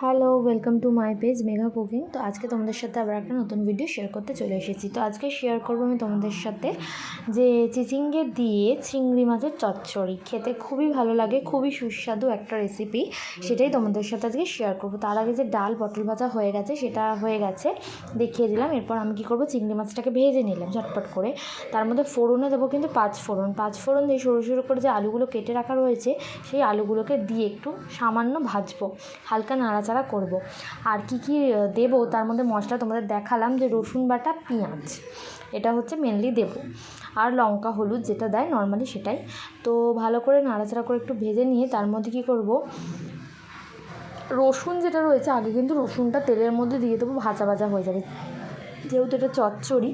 Hello, welcome to my page Megha cooking. তো আজকে তোমাদের সাথে আবার একটা নতুন ভিডিও শেয়ার করতে চলে এসেছি। তো আজকে শেয়ার করবো আমি তোমাদের সাথে যে চিচিঙ্গে দিয়ে চিংড়ি মাছের চচ্চড়ি। খেতে খুবই ভালো লাগে, খুবই সুস্বাদু একটা রেসিপি, সেটাই তোমাদের সাথে আজকে শেয়ার করবো। তার আগে যে ডাল পটল ভাজা হয়ে গেছে সেটা হয়ে গেছে, দেখিয়ে দিলাম। এরপর আমি কী করবো, চিংড়ি মাছটাকে ভেজে নিলাম ঝটপট করে। তার মধ্যে ফোড়নে দেবো কিন্তু পাঁচ ফোড়ন দিয়ে সরু সরু করে যে আলুগুলো কেটে রাখা রয়েছে সেই আলুগুলোকে দিয়ে একটু সামান্য ভাজবো, হালকা নাড়াচাড়া করব। আর কি কি দেব তার মধ্যে মশলা তোমাদের দেখালাম, যে রসুন বাটা, পেঁয়াজ, এটা হচ্ছে মেনলি দেব, আর লঙ্কা হলুদ যেটা দেয় নর্মালি সেটাই। তো ভালো করে নাড়াচাড়া করে একটু ভেজে নিয়ে তার মধ্যে কী করব, রসুন যেটা রয়েছে আগে কিন্তু রসুনটা তেলের মধ্যে দিয়ে দেবো, ভাজা ভাজা হয়ে যাবে যেহেতু এটা চচ্চড়ি।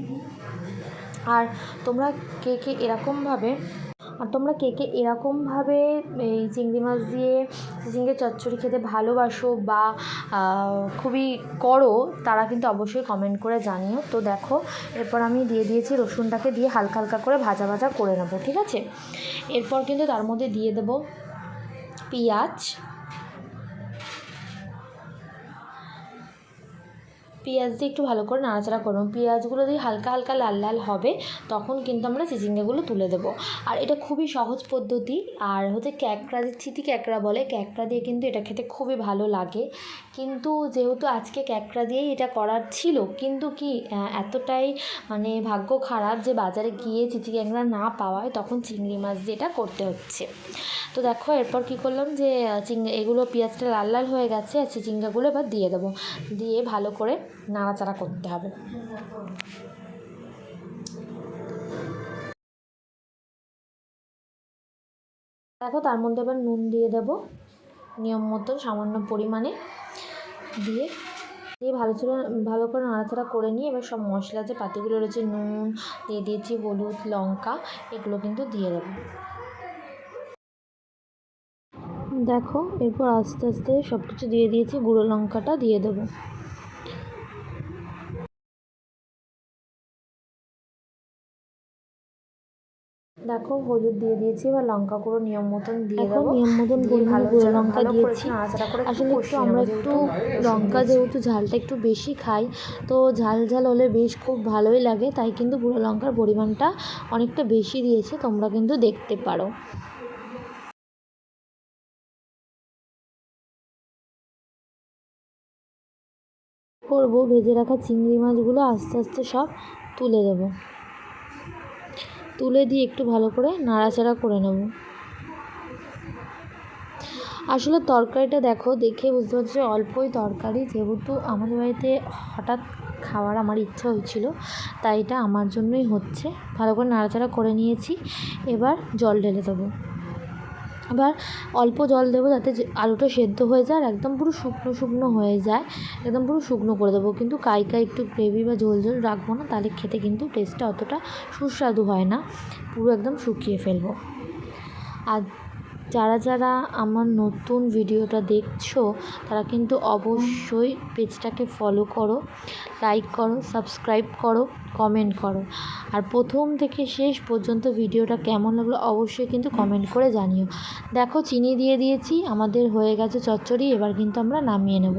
আর তোমরা কে কে এরকমভাবে এই চিংড়ি মাছ দিয়ে চিচিঙ্গে চচ্চড়ি খেতে ভালোবাসো বা খুবই করো, তারা কিন্তু অবশ্যই কমেন্ট করে জানিও। তো দেখো, এরপর আমি দিয়ে দিয়েছি, রসুনটাকে দিয়ে হালকা হালকা করে ভাজা ভাজা করে নেবো, ঠিক আছে। এরপর কিন্তু তার মধ্যে দিয়ে দেবো পেঁয়াজ দিয়ে একটু ভালো করে নাড়াচাড়া করবো। পেঁয়াজগুলো দিয়ে হালকা হালকা লাল লাল হবে, তখন কিন্তু আমরা চিচিঙ্গাগুলো তুলে দেবো। আর এটা খুবই সহজ পদ্ধতি। আর হচ্ছে থিতি ক্যাঁকড়া বলে, ক্যাঁকড়া দিয়ে কিন্তু এটা খেতে খুবই ভালো লাগে। কিন্তু যেহেতু আজকে ক্যাঁকড়া দিয়েই এটা করার ছিল, কিন্তু কি এতটাই মানে ভাগ্য খারাপ যে বাজারে গিয়ে ক্যাঁকড়া না পাওয়ায় তখন চিংড়ি মাছ দিয়ে এটা করতে হচ্ছে। তো দেখো, এরপর কী করলাম, যে এগুলো পেঁয়াজটা লাল লাল হয়ে গেছে, আর চিচিঙ্গাগুলো এবার দিয়ে দেবো, দিয়ে ভালো করে নাড়াচাড়া করতে হবে। দেখো, তার মধ্যে এবার নুন দিয়ে দেবো নিয়ম মতন, সামান্য পরিমাণে দিয়ে ভালো করে নাড়াচাড়া করে নিয়ে এবার সব মশলা যে পাতিগুলো রয়েছে, নুন দিয়ে দিয়েছি, হলুদ, লঙ্কা, এগুলো কিন্তু দিয়ে দেবো। দেখো, এরপর আস্তে আস্তে সব কিছু দিয়ে দিয়েছি, গুঁড়ো লঙ্কাটা দিয়ে দেবো। দেখো, হলুদ দিয়ে দিয়েছি, এবার লঙ্কা গুঁড়ো নিয়ম মতন দিয়ে দেবো, নিয়ম মতন পরিমাণে গুঁড়ো লঙ্কা দিয়েছি। আসলে আমরা একটু লঙ্কা যেহেতু ঝালটা একটু বেশি খাই, তো ঝাল ঝাল হলে বেশ খুব ভালোই লাগে, তাই কিন্তু গুঁড়ো লঙ্কার পরিমাণটা অনেকটা বেশি দিয়েছে, তোমরা কিন্তু দেখতে পারো। করবো, ভেজে রাখা চিংড়ি মাছগুলো আস্তে আস্তে সব তুলে দেবো, তুলে দিয়ে একটু ভালো করে নাড়াচাড়া করে নেব। আসলে তরকারিটা দেখো, দেখে বুঝতে পারছি অল্পই তরকারি, যেহেতু আমাদের বাড়িতে হঠাৎ খাওয়ার আমার ইচ্ছা হয়েছিল, তাই এটা আমার জন্যই হচ্ছে। ভালো করে নাড়াচাড়া করে নিয়েছি, এবার জল ঢেলে দেবো। এবার অল্প জল দেবো যাতে আলুটা সেদ্ধ হয়ে যায়, আর একদম পুরো শুকনো শুকনো হয়ে যায়, একদম পুরো শুকনো করে দেবো। কিন্তু কাই একটু গ্রেভি বা ঝোল ঝোল রাখবো না, তাহলে খেতে কিন্তু টেস্টটা অতটা সুস্বাদু হয় না, পুরো একদম শুকিয়ে ফেলবো। আর যারা আমার নতুন ভিডিওটা দেখছো তারা কিন্তু অবশ্যই পেজটাকে ফলো করো, লাইক করো, সাবস্ক্রাইব করো, কমেন্ট করো। আর প্রথম থেকে শেষ পর্যন্ত ভিডিওটা কেমন লাগলো অবশ্যই কিন্তু কমেন্ট করে জানিও। দেখো, চিনি দিয়ে দিয়েছি, আমাদের হয়ে গেছে চচ্চড়ি, এবার কিন্তু আমরা নামিয়ে নেব।